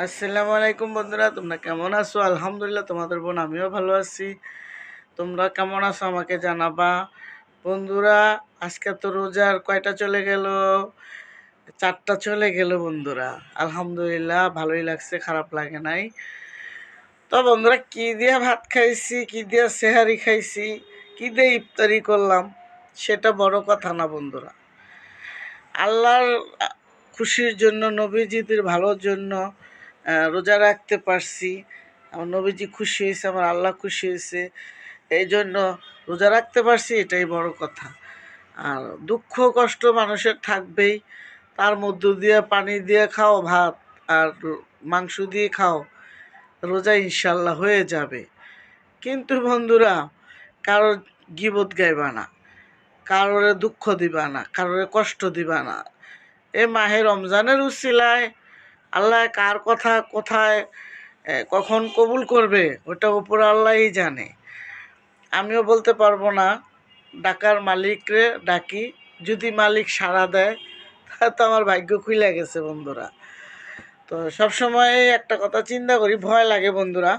আসসালামু আলাইকুম বন্ধুরা, তোমরা কেমন আছো? আলহামদুলিল্লাহ, তোমাদের বোন আমিও ভালো আছি। তোমরা কেমন আছো আমাকে জানাবা। বন্ধুরা, আজকে তো রোজার কয়টা চলে গেল? 4টা চলে গেল বন্ধুরা। আলহামদুলিল্লাহ, ভালোই লাগছে, খারাপ লাগে নাই। তো বন্ধুরা, কি দিয়ে ভাত খাইছি, কি দিয়ে সেহারি খাইছি, কি দিয়ে ইফতারি করলাম, সেটা বড় কথা না বন্ধুরা। আল্লাহর খুশির জন্য, নবীজিদের ভালোর জন্য রোজা রাখতে পারছি। আমার নবীজি খুশি হয়েছে, আমার আল্লাহ খুশি হয়েছে, এই জন্য রোজা রাখতে পারছি, এটাই বড় কথা। আর দুঃখ কষ্ট মানুষের থাকবেই, তার মধ্য দিয়ে পানি দিয়ে খাও ভাত, আর মাংস দিয়ে খাও, রোজা ইনশাল্লাহ হয়ে যাবে। কিন্তু বন্ধুরা, কারোর গীবত গাইবা না, কারোরে দুঃখ দিবা না, কারোরে কষ্ট দিবা না। এ মাহে রমজানের উসিলায় আল্লাহ কার কথা কোথায় কখন কবুল করবে, ওটা উপর আল্লাহই জানে। আমিও বলতে পারবো না। ডাকার মালিকরে ডাকি, যদি মালিক সাড়া দেয় তো আমার ভাগ্য খুইলা গেছে বন্ধুরা। তো সবসময় একটা কথা চিন্তা করি, ভয় লাগে বন্ধুরা,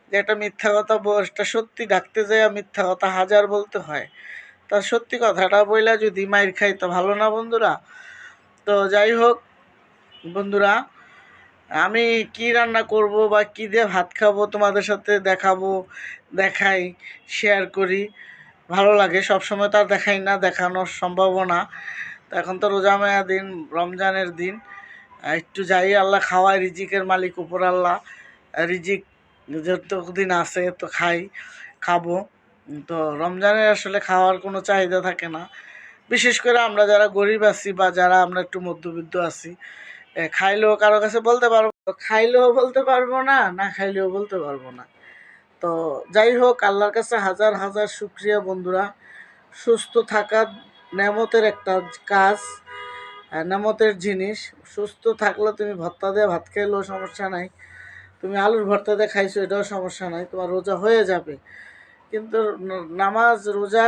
যে একটা মিথ্যা কথা একটা সত্যি ডাকতে যায়, মিথ্যা কথা হাজার বলতে হয়। তার সত্যি কথাটা বইলা যদি মাইর খাই তো ভালো না বন্ধুরা। তো যাই হোক বন্ধুরা, আমি কি রান্না করব বা কী দিয়ে ভাত খাবো তোমাদের সাথে দেখাবো, দেখাই, শেয়ার করি, ভালো লাগে। সবসময় তো আর দেখাই না, দেখানোর সম্ভাবনা না। তো এখন তো রোজা মায়া দিন, রমজানের দিন, একটু যাই, আল্লাহ খাওয়ায়, রিজিকের মালিক উপর আল্লাহ। রিজিক যতদিন আছে তো খাবো। তো রমজানের আসলে খাওয়ার কোনো চাহিদা থাকে না, বিশেষ করে আমরা যারা গরিব আছি বা যারা আমরা একটু মধ্যবিত্ত আছি। খাইলেও কারো কাছে বলতে পারবো, খাইলেও বলতে পারবো না, না খাইলেও বলতে পারবো না। তো যাই হোক, আল্লাহর কাছে হাজার হাজার শুকরিয়া বন্ধুরা। সুস্থ থাকা নেমতের একটা কাজ, নেমতের জিনিস। সুস্থ থাকলে তুমি ভর্তা দিয়ে ভাত খাইলেও সমস্যা নাই, তুমি আলুর ভর্তা দিয়ে খাইছো এটাও সমস্যা নাই, তোমার রোজা হয়ে যাবে। কিন্তু নামাজ রোজা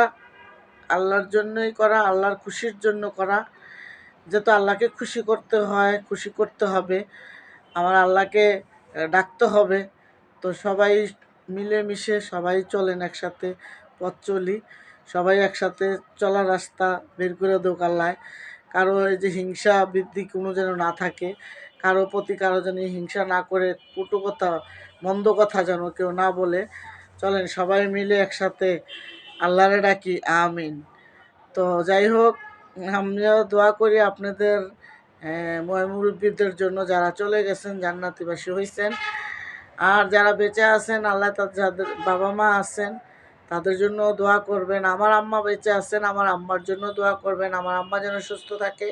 আল্লাহর জন্যই করা, আল্লাহর খুশির জন্য করা। যেহেতু আল্লাহকে খুশি করতে হয়, খুশি করতে হবে, আমার আল্লাহকে ডাকতে হবে। তো সবাই মিলেমিশে সবাই চলেন একসাথে, পথ চলি, সবাই একসাথে চলার রাস্তা বের করে দেওক আল্লাহ। কারো এই যে হিংসা বৃদ্ধি কোনো যেন না থাকে, কারো প্রতি কারো যেন হিংসা না করে, কটু কথা মন্দ কথা যেন কেউ না বলে। চলেন সবাই মিলে একসাথে আল্লাহরে ডাকি, আমিন। তো যাই হোক, আমিও দোয়া করি আপনাদের মুরব্বীদের জন্য, যারা চলে গেছেন জান্নাতিবাসী হয়েছেন। আর যারা বেঁচে আছেন, আল্লাহ যাদের বাবা মা আছেন তাদের জন্য দোয়া করবেন। আমার আম্মা বেঁচে আছেন, আমার আম্মার জন্য দোয়া করবেন, আমার আম্মা যেন সুস্থ থাকে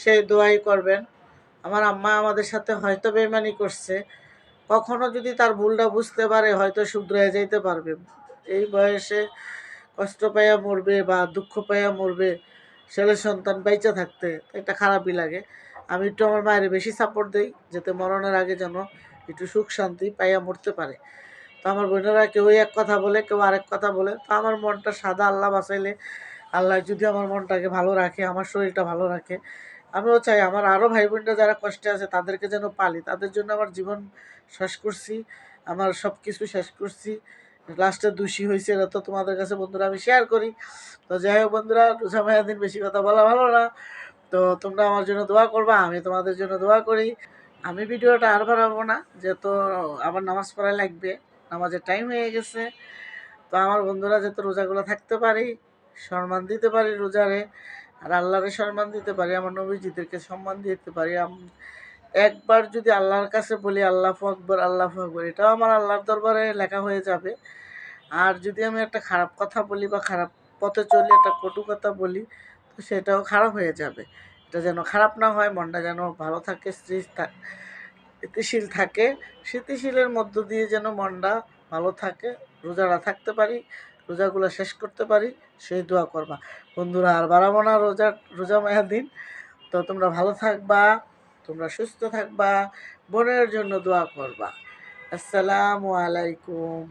সেই দোয়াই করবেন। আমার আম্মা আমাদের সাথে হয়তো বেইমানি করছে, কখনো যদি তার ভুলটা বুঝতে পারে হয়তো শুধরে যাইতে পারবে। এই বয়সে কষ্ট পাইয়া মরবে বা দুঃখ পাইয়া মরবে, ছেলে সন্তান বাইচা থাকতে একটা খারাপই লাগে। আমি একটু আমার মায়ের বেশি সাপোর্ট দিই, যাতে মরণের আগে যেন একটু সুখ শান্তি পাইয়া মরতে পারে। তো আমার বোনেরা কেউ এক কথা বলে, কেউ আরেক কথা বলে, তো আমার মনটা সাদা, আল্লাহ বাঁচাইলে, আল্লাহ যদি আমার মনটাকে ভালো রাখে, আমার শরীরটা ভালো রাখে, আমিও চাই আমার আরও ভাই বোনরা যারা কষ্টে আছে তাদেরকে যেন পালি। তাদের জন্য আমার জীবন শেষ করছি, আমার সব কিছু শেষ করছি, লাস্টে দোষী হয়েছে, এটা তো তোমাদের কাছে বন্ধুরা আমি শেয়ার করি। তো যাই হোক বন্ধুরা, রোজা দিন বেশি কথা বলা ভালো না। তো তোমরা আমার জন্য দোয়া করবা, আমি তোমাদের জন্য দোয়া করি। আমি ভিডিওটা আর বাড়াবো না, যেহেতু আবার নামাজ পড়া লাগবে, নামাজের টাইম হয়ে গেছে। তো আমার বন্ধুরা যাতে রোজাগুলো থাকতে পারি, সম্মান দিতে পারি রোজারে, আর আল্লাহরে সম্মান দিতে পারি, আমার নবীজিদেরকে সম্মান দিতে পারি। একবার যদি আল্লাহর কাছে বলি আল্লাহু আকবার, আল্লাহু আকবার, এটাও আমার আল্লাহর দরবারে লেখা হয়ে যাবে। আর যদি আমি একটা খারাপ কথা বলি বা খারাপ পথে চলি, একটা কটু কথা বলি, তো সেটাও খারাপ হয়ে যাবে। এটা যেন খারাপ না হয়, মনটা যেন ভালো থাকে, স্থিতিশীল থাকে, স্থিতিশীলের মধ্য দিয়ে যেন মনটা ভালো থাকে, রোজাটা থাকতে পারি, রোজাগুলো শেষ করতে পারি, সেই দোয়া করবা বন্ধুরা। আর বাড়াবো না, রোজা মায়ের দিন। তো তোমরা ভালো থাকবা, তোমরা সুস্থ থাকবা, বোনের জন্য দোয়া করবা। আসসালামু আলাইকুম।